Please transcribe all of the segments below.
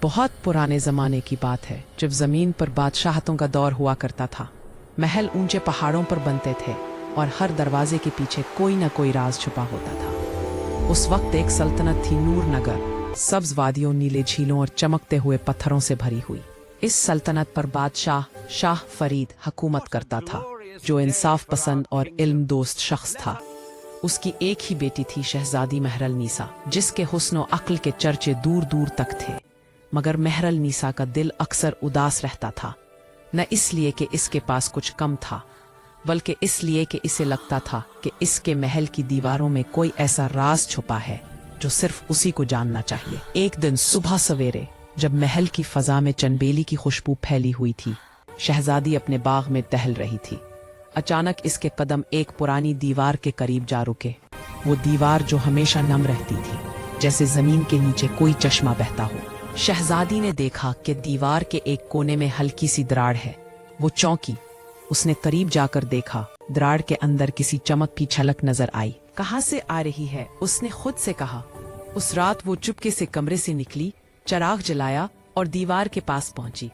बहुत पुराने ज़माने की बात है, जब ज़मीन पर बादशाहतों का दौर हुआ करता था। महल ऊंचे पहाड़ों पर बनते थे और हर दरवाजे के पीछे कोई न कोई राज छुपा होता था। उस वक्त एक सल्तनत थी, नूर नगर, सब्ज वादियों, नीले झीलों और चमकते हुए पत्थरों से भरी हुई। इस सल्तनत पर बादशाह शाह फरीद हुकूमत करता था, जो इंसाफ पसंद और इल्म दोस्त शख्स था। उसकी एक ही बेटी थी, शहजादी महरल नीसा, जिसके हुस्न और अक्ल के चर्चे दूर दूर तक थे। मगर महरल नीसा का दिल अक्सर उदास रहता था, न इसलिए कि इसके पास कुछ कम था, बल्कि इसलिए कि इसे लगता था कि इसके महल की दीवारों में कोई ऐसा राज छुपा है जो सिर्फ उसी को जानना चाहिए। एक दिन सुबह सवेरे, जब महल की फजा में चंबेली की खुशबू फैली हुई थी, शहजादी अपने बाग में टहल रही थी। अचानक इसके कदम एक पुरानी दीवार के करीब जा रुके। वो दीवार जो हमेशा नम रहती थी, जैसे जमीन के नीचे कोई चश्मा बहता हो। शहजादी ने देखा कि दीवार के एक कोने में हल्की सी दरार है। वो चौंकी। उसने करीब जाकर देखा, दरार के अंदर किसी चमक की झलक नजर आई। कहाँ से आ रही है? उसने खुद से कहा। उस रात वो चुपके से कमरे से निकली, चिराग जलाया और दीवार के पास पहुंची।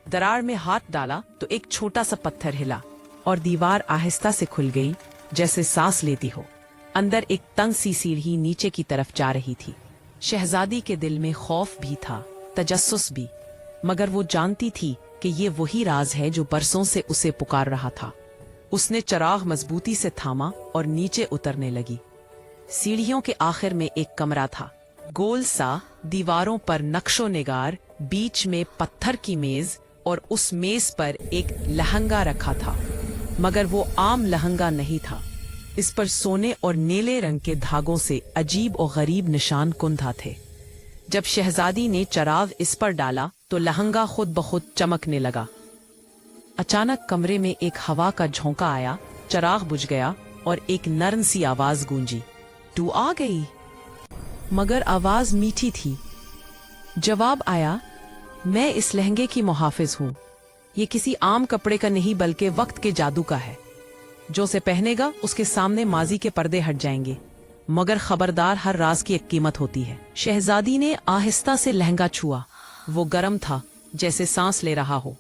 दरार में हाथ डाला तो एक छोटा सा पत्थर हिला और दीवार आहिस्ता से खुल गई, जैसे सांस लेती हो। अंदर एक तंग सी सीढ़ी नीचे की तरफ जा रही थी। शहजादी के दिल में खौफ भी था, तजस्सुस भी, मगर वो जानती थी कि ये वही राज है जो बरसों से उसे पुकार रहा था। उसने चिराग मजबूती से थामा और नीचे उतरने लगी। सीढ़ियों के आखिर में एक कमरा था, गोल सा, दीवारों पर नक्शो निगार, बीच में पत्थर की मेज और उस मेज पर एक लहंगा रखा था। मगर वो आम लहंगा नहीं था। इस पर सोने और नीले रंग के धागों से अजीब और गरीब निशान कुंधा थे। जब शहजादी ने चिराग इस पर डाला तो लहंगा खुद ब खुद चमकने लगा। अचानक कमरे में एक हवा का झोंका आया, चिराग बुझ गया और एक नरम सी आवाज गूंजी, "तू आ गई?" मगर आवाज मीठी थी। जवाब आया, "मैं इस लहंगे की मुहाफिज हूँ। ये किसी आम कपड़े का नहीं, बल्कि वक्त के जादू का है। जो उसे पहनेगा उसके सामने माजी के पर्दे हट जाएंगे। मगर खबरदार, हर राज की एक कीमत होती है।" शहजादी ने आहिस्ता से लहंगा छुआ। वो गर्म था, जैसे सांस ले रहा हो।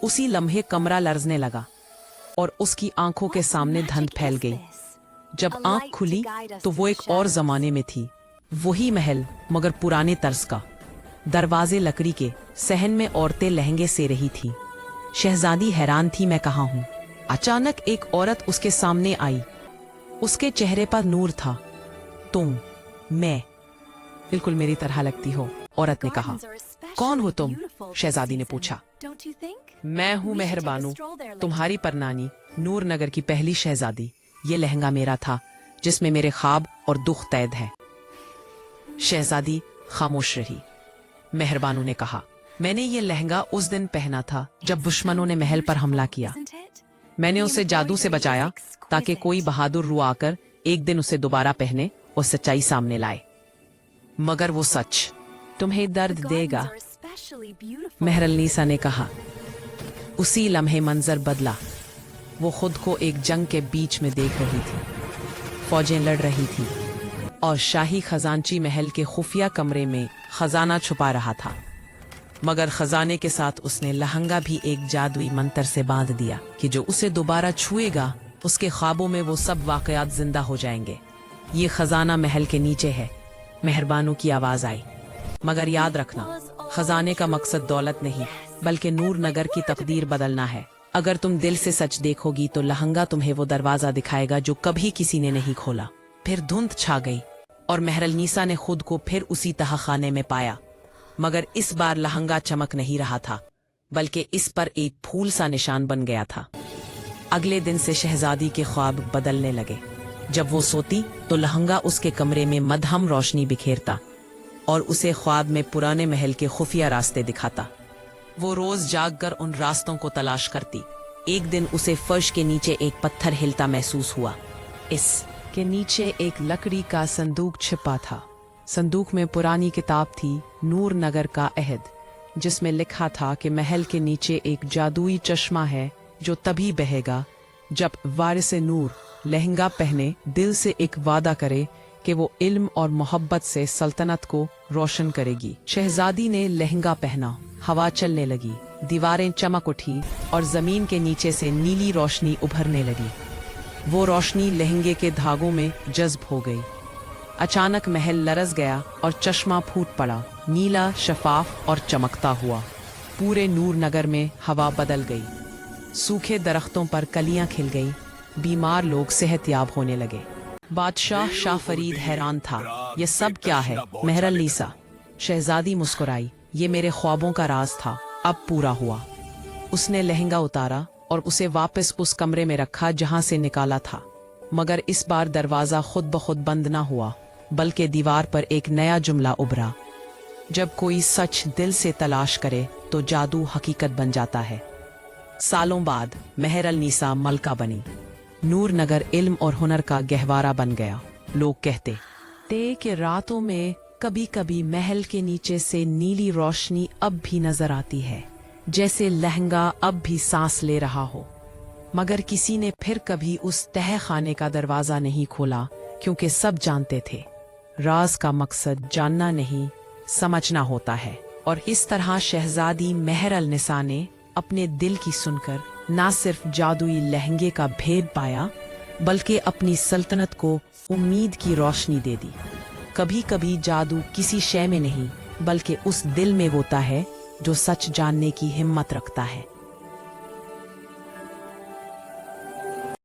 उसी लम्हे कमरा लर्जने लगा और उसकी आंखों के सामने धुंध फैल गई। जब आंख खुली तो वो एक और जमाने में थी। वही महल, मगर पुराने तर्ज का। दरवाजे लकड़ी के, सहन में औरतें लहंगे से रही थी। शहजादी हैरान थी, मैं कहाँ हूँ? अचानक एक औरत उसके सामने आई। उसके चेहरे पर नूर था। "तुम, मैं बिल्कुल मेरी तरह लगती हो," औरत ने कहा। "कौन हो तुम?" शहजादी ने पूछा। "मैं हूँ मेहरबानू, तुम्हारी परनानी, नूर नगर की पहली शहजादी। ये लहंगा मेरा था, जिसमें मेरे ख्वाब और दुख कैद है।" शहजादी खामोश रही। मेहरबानू ने कहा, "मैंने ये लहंगा उस दिन पहना था जब दुश्मनों ने महल पर हमला किया। मैंने उसे जादू से बचाया ताकि कोई बहादुर रूह आकर एक दिन उसे दोबारा पहने और सच्चाई सामने लाए। मगर वो सच तुम्हें दर्द देगा," महरल नीसा ने कहा। उसी लम्हे मंजर बदला। वो खुद को एक जंग के बीच में देख रही थी। फौजें लड़ रही थी और शाही खजांची महल के खुफिया कमरे में खजाना छुपा रहा था। मगर खजाने के साथ उसने लहंगा भी एक जादुई मंत्र से बांध दिया कि जो उसे दोबारा छुएगा, उसके ख्वाबों में वो सब वाकयात जिंदा हो जाएंगे। "ये खजाना महल के नीचे है," मेहरबानू की आवाज आई। "मगर याद रखना, खजाने का मकसद दौलत नहीं, बल्कि नूर नगर की तकदीर बदलना है। अगर तुम दिल से सच देखोगी तो लहंगा तुम्हें वो दरवाजा दिखाएगा जो कभी किसी ने नहीं खोला।" फिर धुंध छा गई और महरल नीसा ने खुद को फिर उसी तह खाने में पाया। मगर इस बार लहंगा चमक नहीं रहा था, बल्कि इस पर एक फूल सा निशान बन गया था। अगले दिन से शहजादी के ख्वाब बदलने लगे। जब वो सोती तो लहंगा उसके कमरे में मध्यम रोशनी बिखेरता और उसे ख्वाब में पुराने महल के खुफिया रास्ते दिखाता। वो रोज जाग कर उन रास्तों को तलाश करती। एक दिन उसे फर्श के नीचे एक पत्थर हिलता महसूस हुआ। इसके नीचे एक लकड़ी का संदूक छिपा था। संदूक में पुरानी किताब थी, नूर नगर का अहद, जिसमें लिखा था कि महल के नीचे एक जादुई चश्मा है जो तभी बहेगा जब वारिस नूर लहंगा पहने दिल से एक वादा करे कि वो इल्म और मोहब्बत से सल्तनत को रोशन करेगी। शहजादी ने लहंगा पहना, हवा चलने लगी, दीवारें चमक उठी और जमीन के नीचे से नीली रोशनी उभरने लगी। वो रोशनी लहंगे के धागों में जज्ब हो गई। अचानक महल लरज गया और चश्मा फूट पड़ा, नीला, शफाफ और चमकता हुआ। पूरे नूर नगर में हवा बदल गई। सूखे दरख्तों पर कलियां खिल गई, बीमार लोग सेहतयाब होने लगे। बादशाह शाह फरीद हैरान था, ये सब क्या है? महरल नीसा, शहजादी मुस्कुराई, ये मेरे ख्वाबों का राज था, अब पूरा हुआ। उसने लहंगा उतारा और उसे वापस उस कमरे में रखा जहां से निकाला था, मगर इस बार दरवाजा खुद ब खुद बंद न हुआ, बल्कि दीवार पर एक नया जुमला उभरा, जब कोई सच दिल से तलाश करे तो जादू हकीकत बन जाता है। सालों बाद महरल नीसा मलका बनी। नूर नगर इल्म और हुनर का गहवारा बन गया। लोग कहते थे कि रातों में कभी कभी महल के नीचे से नीली रोशनी अब भी नजर आती है, जैसे लहंगा अब भी सांस ले रहा हो। मगर किसी ने फिर कभी उस तह खाने का दरवाजा नहीं खोला, क्योंकि सब जानते थे राज का मकसद जानना नहीं, समझना होता है। और इस तरह शहजादी महरल निसा ने अपने दिल की सुनकर ना सिर्फ जादुई लहंगे का भेद पाया, बल्कि अपनी सल्तनत को उम्मीद की रोशनी दे दी। कभी कभी जादू किसी शय में नहीं, बल्कि उस दिल में होता है जो सच जानने की हिम्मत रखता है।